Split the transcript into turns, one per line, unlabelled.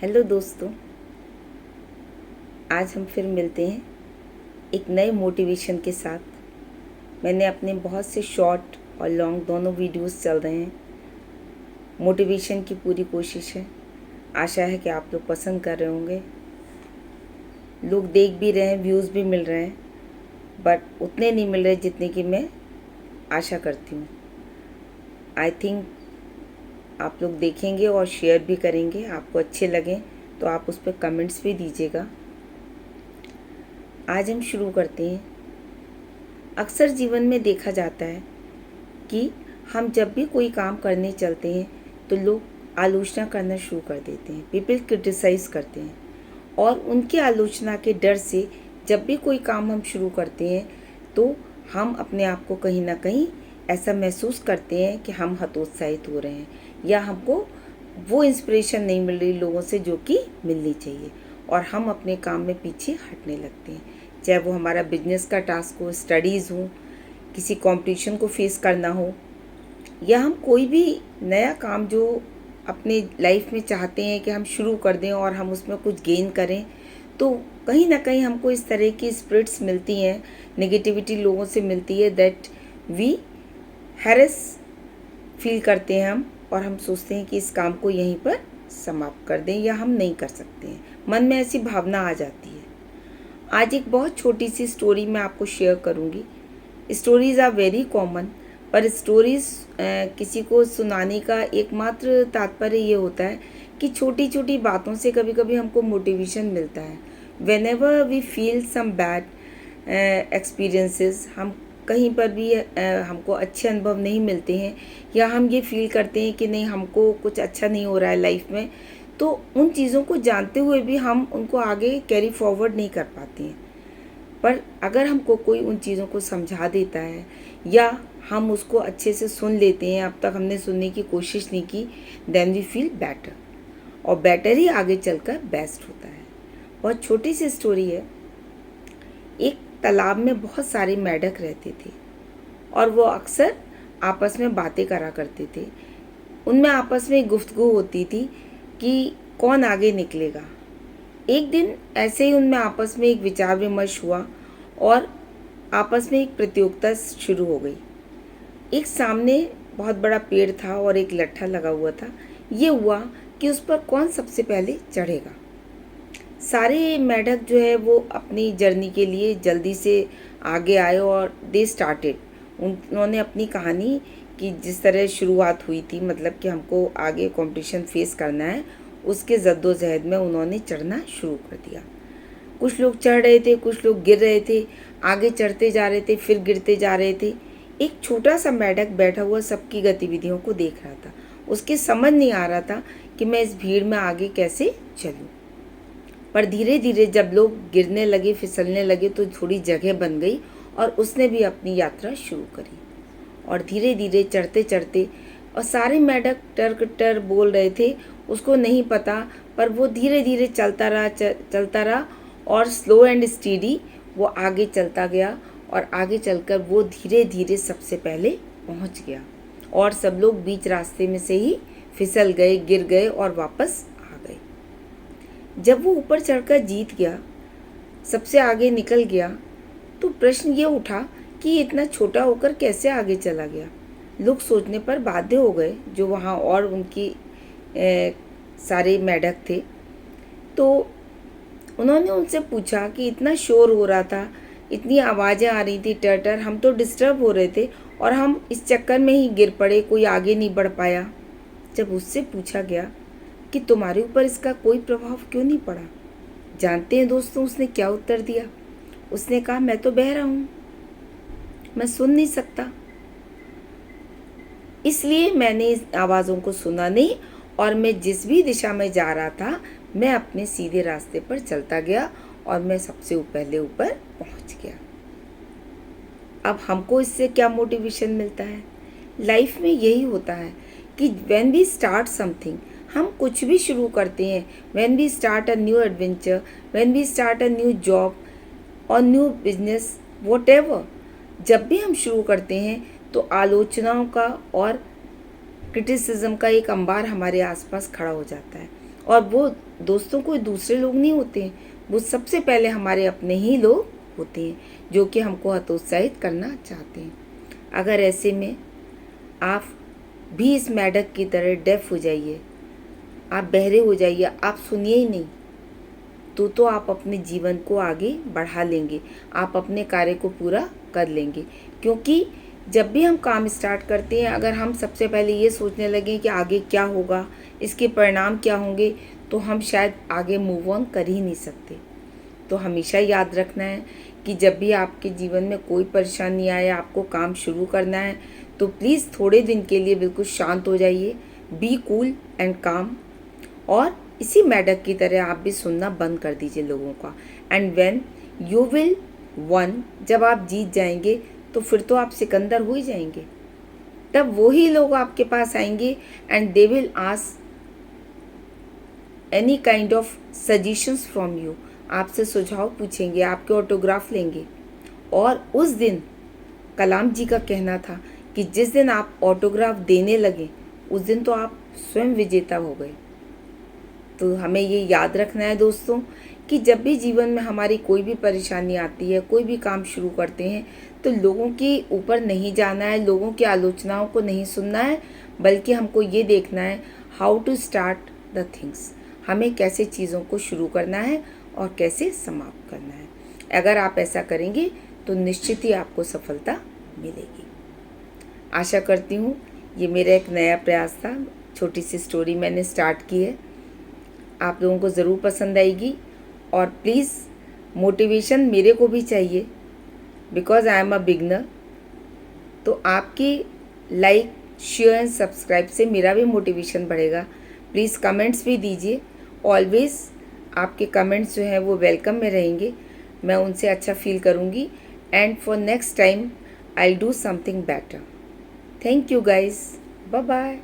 Hello दोस्तों, आज हम फिर मिलते हैं एक नए मोटिवेशन के साथ। मैंने अपने बहुत से शॉर्ट और लॉन्ग दोनों वीडियोस चल रहे हैं। मोटिवेशन की पूरी कोशिश है। आशा है कि आप लोग पसंद कर रहे होंगे। लोग देख भी रहे हैं, व्यूज़ भी मिल रहे हैं, बट उतने नहीं मिल रहे जितने की मैं आशा करती हूँ। आई थिंक आप लोग देखेंगे और शेयर भी करेंगे। आपको अच्छे लगें तो आप उस पर कमेंट्स भी दीजिएगा। आज हम शुरू करते हैं। अक्सर जीवन में देखा जाता है कि हम जब भी कोई काम करने चलते हैं तो लोग आलोचना करना शुरू कर देते हैं। पीपल क्रिटिसाइज़ करते हैं और उनकी आलोचना के डर से जब भी कोई काम हम शुरू करते हैं तो हम अपने आप को कहीं ना कहीं ऐसा महसूस करते हैं कि हम हतोत्साहित हो रहे हैं या हमको वो इंस्पिरेशन नहीं मिल रही लोगों से जो कि मिलनी चाहिए, और हम अपने काम में पीछे हटने लगते हैं। चाहे वो हमारा बिजनेस का टास्क हो, स्टडीज़ हो, किसी कंपटीशन को फेस करना हो, या हम कोई भी नया काम जो अपने लाइफ में चाहते हैं कि हम शुरू कर दें और हम उसमें कुछ गेन करें, तो कहीं ना कहीं हमको इस तरह की स्पिरिट्स मिलती हैं, नेगेटिविटी लोगों से मिलती है, दैट वी हैरेस फील करते हैं हम, और हम सोचते हैं कि इस काम को यहीं पर समाप्त कर दें या हम नहीं कर सकते हैं। मन में ऐसी भावना आ जाती है। आज एक बहुत छोटी सी स्टोरी मैं आपको शेयर करूंगी। स्टोरीज़ आर वेरी कॉमन, पर स्टोरीज़ किसी को सुनाने का एकमात्र तात्पर्य ये होता है कि छोटी छोटी बातों से कभी कभी हमको मोटिवेशन मिलता है। Whenever we feel some bad experiences, हम कहीं पर भी हमको अच्छे अनुभव नहीं मिलते हैं या हम ये फील करते हैं कि नहीं, हमको कुछ अच्छा नहीं हो रहा है लाइफ में, तो उन चीज़ों को जानते हुए भी हम उनको आगे कैरी फॉरवर्ड नहीं कर पाते हैं। पर अगर हमको कोई उन चीज़ों को समझा देता है या हम उसको अच्छे से सुन लेते हैं, अब तक हमने सुनने की कोशिश नहीं की, देन वी फील बेटर, और बेटर ही आगे चलकर बेस्ट होता है। बहुत छोटी सी स्टोरी है। एक तालाब में बहुत सारे मेंढक रहते थे और वो अक्सर आपस में बातें करा करते थे। उनमें आपस में गुफ्तगू होती थी कि कौन आगे निकलेगा। एक दिन ऐसे ही उनमें आपस में एक विचार विमर्श हुआ और आपस में एक प्रतियोगिता शुरू हो गई। एक सामने बहुत बड़ा पेड़ था और एक लट्ठा लगा हुआ था। ये हुआ कि उस पर कौन सबसे पहले चढ़ेगा। सारे मेंढक जो है वो अपनी जर्नी के लिए जल्दी से आगे आए और दे स्टार्टेड। उन्होंने अपनी कहानी की जिस तरह शुरुआत हुई थी, मतलब कि हमको आगे कंपटीशन फेस करना है, उसके जद्दोजहद में उन्होंने चढ़ना शुरू कर दिया। कुछ लोग चढ़ रहे थे, कुछ लोग गिर रहे थे, आगे चढ़ते जा रहे थे, फिर गिरते जा रहे थे। एक छोटा सा मेंढक बैठा हुआ सबकी गतिविधियों को देख रहा था। उसके समझ नहीं आ रहा था कि मैं इस भीड़ में आगे कैसे चलूं। पर धीरे धीरे जब लोग गिरने लगे, फिसलने लगे, तो थोड़ी जगह बन गई और उसने भी अपनी यात्रा शुरू करी। और धीरे धीरे चढ़ते चढ़ते, और सारे मेंढक टर बोल रहे थे, उसको नहीं पता, पर वो धीरे धीरे चलता रहा और स्लो एंड स्टीडी वो आगे चलता गया, और आगे चलकर वो धीरे धीरे सबसे पहले पहुंच गया। और सब लोग बीच रास्ते में से ही फिसल गए, गिर गए और वापस आ गए। जब वो ऊपर चढ़कर जीत गया, सबसे आगे निकल गया, तो प्रश्न ये उठा कि ये इतना छोटा होकर कैसे आगे चला गया। लोग सोचने पर बाध्य हो गए, जो वहाँ और उनकी सारे मेंढक थे। तो उन्होंने उनसे पूछा कि इतना शोर हो रहा था, इतनी आवाज़ें आ रही थी, टर, हम तो डिस्टर्ब हो रहे थे और हम इस चक्कर में ही गिर पड़े, कोई आगे नहीं बढ़ पाया। जब उससे पूछा गया कि तुम्हारे ऊपर इसका कोई प्रभाव क्यों नहीं पड़ा, जानते हैं दोस्तों उसने क्या उत्तर दिया? उसने कहा, मैं तो बहरा हूँ, मैं सुन नहीं सकता, इसलिए मैंने इस आवाज़ों को सुना नहीं, और मैं जिस भी दिशा में जा रहा था मैं अपने सीधे रास्ते पर चलता गया और मैं सबसे पहले ऊपर पहुंच गया। अब हमको इससे क्या मोटिवेशन मिलता है? लाइफ में यही होता है कि व्हेन वी स्टार्ट समथिंग, हम कुछ भी शुरू करते हैं, when we start a new adventure, when we start a new job और न्यू बिजनेस, व्हाटएवर, जब भी हम शुरू करते हैं तो आलोचनाओं का और क्रिटिसिज्म का एक अंबार हमारे आसपास खड़ा हो जाता है। और वो दोस्तों कोई दूसरे लोग नहीं होते हैं, वो सबसे पहले हमारे अपने ही लोग होते हैं जो कि हमको हतोत्साहित करना चाहते हैं। अगर ऐसे में आप भी इस मेंढक की तरह डेफ हो जाइए, आप बहरे हो जाइए, आप सुनिए ही नहीं, तो आप अपने जीवन को आगे बढ़ा लेंगे, आप अपने कार्य को पूरा कर लेंगे। क्योंकि जब भी हम काम स्टार्ट करते हैं, अगर हम सबसे पहले ये सोचने लगें कि आगे क्या होगा, इसके परिणाम क्या होंगे, तो हम शायद आगे मूव ऑन कर ही नहीं सकते। तो हमेशा याद रखना है कि जब भी आपके जीवन में कोई परेशानी आए, आपको काम शुरू करना है, तो प्लीज़ थोड़े दिन के लिए बिल्कुल शांत हो जाइए, बी कूल एंड काम, और इसी मेंढक की तरह आप भी सुनना बंद कर दीजिए लोगों का। And when you will one, जब आप जीत जाएंगे तो फिर तो आप सिकंदर हो ही जाएंगे। तब वही लोग आपके पास आएंगे and they will ask any kind of suggestions from you, आपसे सुझाव पूछेंगे, आपके ऑटोग्राफ लेंगे। और उस दिन कलाम जी का कहना था कि जिस दिन आप ऑटोग्राफ देने लगे, उस दिन तो आप स्वयं विजेता हो गए। तो हमें ये याद रखना है दोस्तों कि जब भी जीवन में हमारी कोई भी परेशानी आती है, कोई भी काम शुरू करते हैं, तो लोगों के ऊपर नहीं जाना है, लोगों की आलोचनाओं को नहीं सुनना है, बल्कि हमको ये देखना है how to start the things, हमें कैसे चीज़ों को शुरू करना है और कैसे समाप्त करना है। अगर आप ऐसा करेंगे तो निश्चित ही आपको सफलता मिलेगी। आशा करती हूँ ये मेरा एक नया प्रयास था, छोटी सी स्टोरी मैंने स्टार्ट की है, आप लोगों को ज़रूर पसंद आएगी। और प्लीज़ मोटिवेशन मेरे को भी चाहिए, because I am a beginner. तो आपकी लाइक, शेयर एंड सब्सक्राइब से मेरा भी मोटिवेशन बढ़ेगा। प्लीज़ कमेंट्स भी दीजिए, ऑलवेज़ आपके कमेंट्स जो हैं वो वेलकम में रहेंगे, मैं उनसे अच्छा फील करूँगी। And for next time I will do something better. Thank you guys, bye bye.